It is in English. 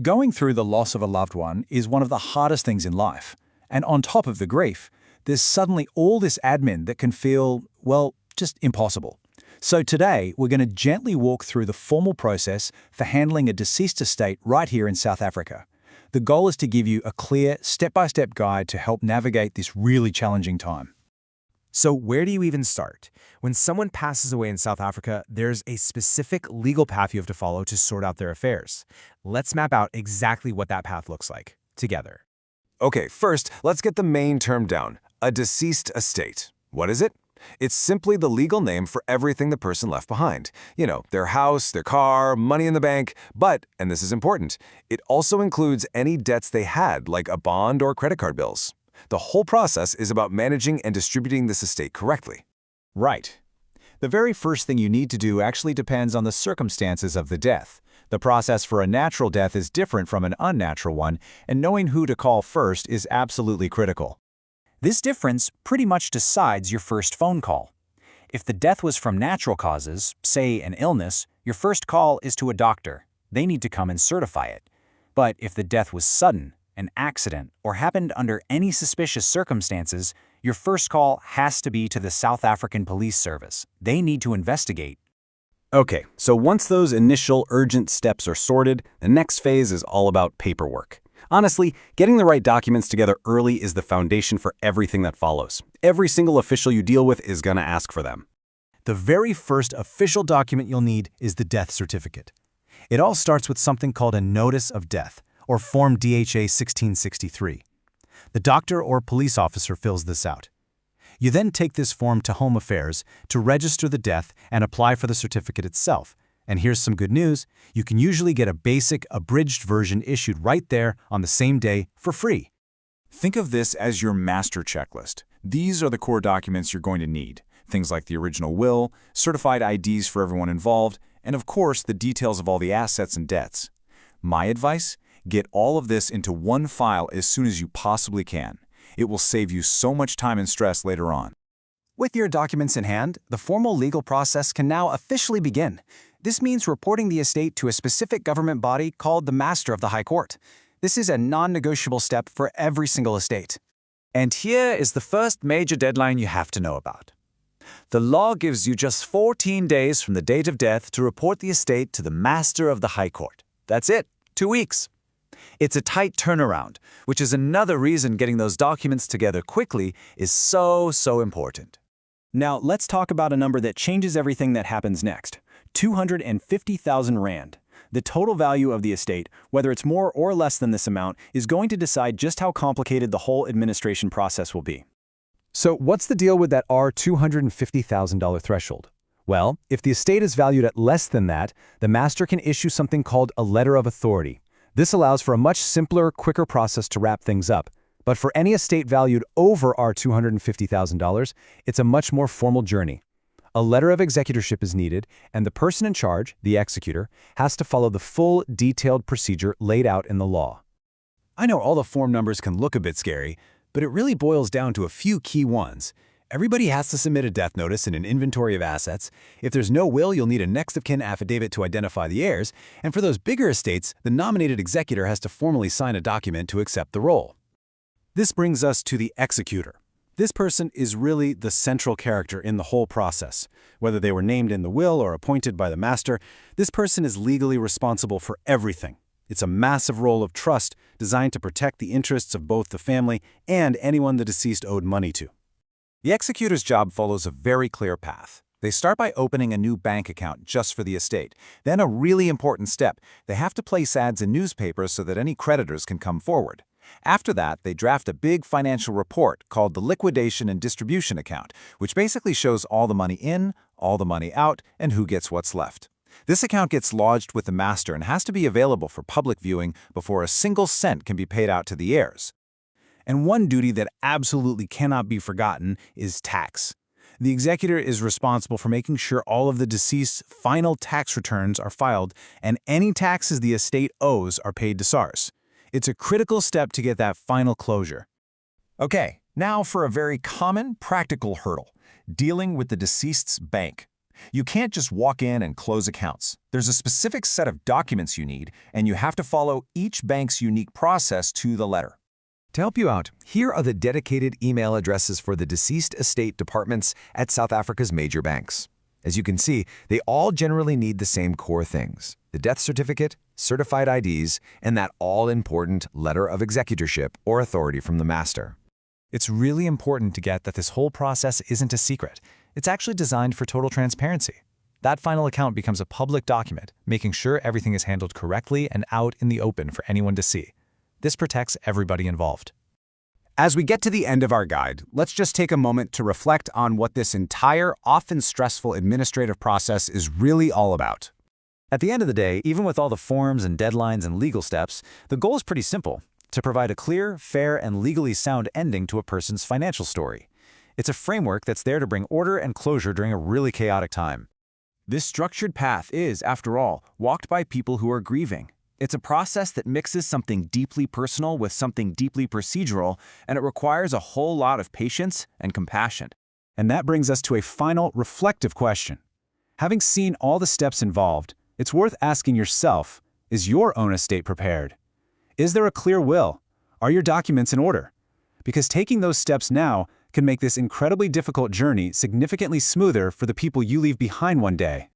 Going through the loss of a loved one is one of the hardest things in life. And on top of the grief, there's suddenly all this admin that can feel, well, just impossible. So today, we're going to gently walk through the formal process for handling a deceased estate right here in South Africa. The goal is to give you a clear, step-by-step guide to help navigate this really challenging time. So where do you even start? When someone passes away in South Africa, there's a specific legal path you have to follow to sort out their affairs. Let's map out exactly what that path looks like, together. Okay, first, let's get the main term down. A deceased estate. What is it? It's simply the legal name for everything the person left behind. You know, their house, their car, money in the bank. But, and this is important, it also includes any debts they had, like a bond or credit card bills. The whole process is about managing and distributing this estate correctly. Right. The very first thing you need to do actually depends on the circumstances of the death. The process for a natural death is different from an unnatural one, and knowing who to call first is absolutely critical. This difference pretty much decides your first phone call. If the death was from natural causes, say an illness, your first call is to a doctor. They need to come and certify it. But if the death was sudden, an accident, or happened under any suspicious circumstances, your first call has to be to the South African Police Service. They need to investigate. Okay, so once those initial urgent steps are sorted, the next phase is all about paperwork. Honestly, getting the right documents together early is the foundation for everything that follows. Every single official you deal with is going to ask for them. The very first official document you'll need is the death certificate. It all starts with something called a Notice of Death, or Form DHA 1663. The doctor or police officer fills this out. You then take this form to Home Affairs to register the death and apply for the certificate itself. And here's some good news, you can usually get a basic, abridged version issued right there on the same day for free. Think of this as your master checklist. These are the core documents you're going to need. Things like the original will, certified IDs for everyone involved, and of course the details of all the assets and debts. My advice? Get all of this into one file as soon as you possibly can. It will save you so much time and stress later on. With your documents in hand, the formal legal process can now officially begin. This means reporting the estate to a specific government body called the Master of the High Court. This is a non-negotiable step for every single estate. And here is the first major deadline you have to know about. The law gives you just 14 days from the date of death to report the estate to the Master of the High Court. That's it, 2 weeks. It's a tight turnaround, which is another reason getting those documents together quickly is so important. Now, let's talk about a number that changes everything that happens next. 250,000 Rand. The total value of the estate, whether it's more or less than this amount, is going to decide just how complicated the whole administration process will be. So what's the deal with that $250,000 threshold? Well, if the estate is valued at less than that, the master can issue something called a letter of authority. This allows for a much simpler, quicker process to wrap things up. But for any estate valued over our $250,000, it's a much more formal journey. A letter of executorship is needed, and the person in charge, the executor, has to follow the full, detailed procedure laid out in the law. I know all the form numbers can look a bit scary, but it really boils down to a few key ones. Everybody has to submit a death notice and an inventory of assets. If there's no will, you'll need a next of kin affidavit to identify the heirs, and for those bigger estates, the nominated executor has to formally sign a document to accept the role. This brings us to the executor. This person is really the central character in the whole process. Whether they were named in the will or appointed by the master, this person is legally responsible for everything. It's a massive role of trust designed to protect the interests of both the family and anyone the deceased owed money to. The executor's job follows a very clear path. They start by opening a new bank account just for the estate. Then a really important step, they have to place ads in newspapers so that any creditors can come forward. After that, they draft a big financial report called the Liquidation and Distribution Account, which basically shows all the money in, all the money out, and who gets what's left. This account gets lodged with the master and has to be available for public viewing before a single cent can be paid out to the heirs. And one duty that absolutely cannot be forgotten is tax. The executor is responsible for making sure all of the deceased's final tax returns are filed and any taxes the estate owes are paid to SARS. It's a critical step to get that final closure. Okay, now for a very common, practical hurdle, dealing with the deceased's bank. You can't just walk in and close accounts. There's a specific set of documents you need, and you have to follow each bank's unique process to the letter. To help you out, here are the dedicated email addresses for the deceased estate departments at South Africa's major banks. As you can see, they all generally need the same core things: the death certificate, certified IDs, and that all-important letter of executorship or authority from the master. It's really important to get that this whole process isn't a secret. It's actually designed for total transparency. That final account becomes a public document, making sure everything is handled correctly and out in the open for anyone to see. This protects everybody involved. As we get to the end of our guide, let's just take a moment to reflect on what this entire, often stressful administrative process is really all about. At the end of the day, even with all the forms and deadlines and legal steps, the goal is pretty simple: to provide a clear, fair, and legally sound ending to a person's financial story. It's a framework that's there to bring order and closure during a really chaotic time. This structured path is, after all, walked by people who are grieving. It's a process that mixes something deeply personal with something deeply procedural, and it requires a whole lot of patience and compassion. And that brings us to a final, reflective question. Having seen all the steps involved, it's worth asking yourself, is your own estate prepared? Is there a clear will? Are your documents in order? Because taking those steps now can make this incredibly difficult journey significantly smoother for the people you leave behind one day.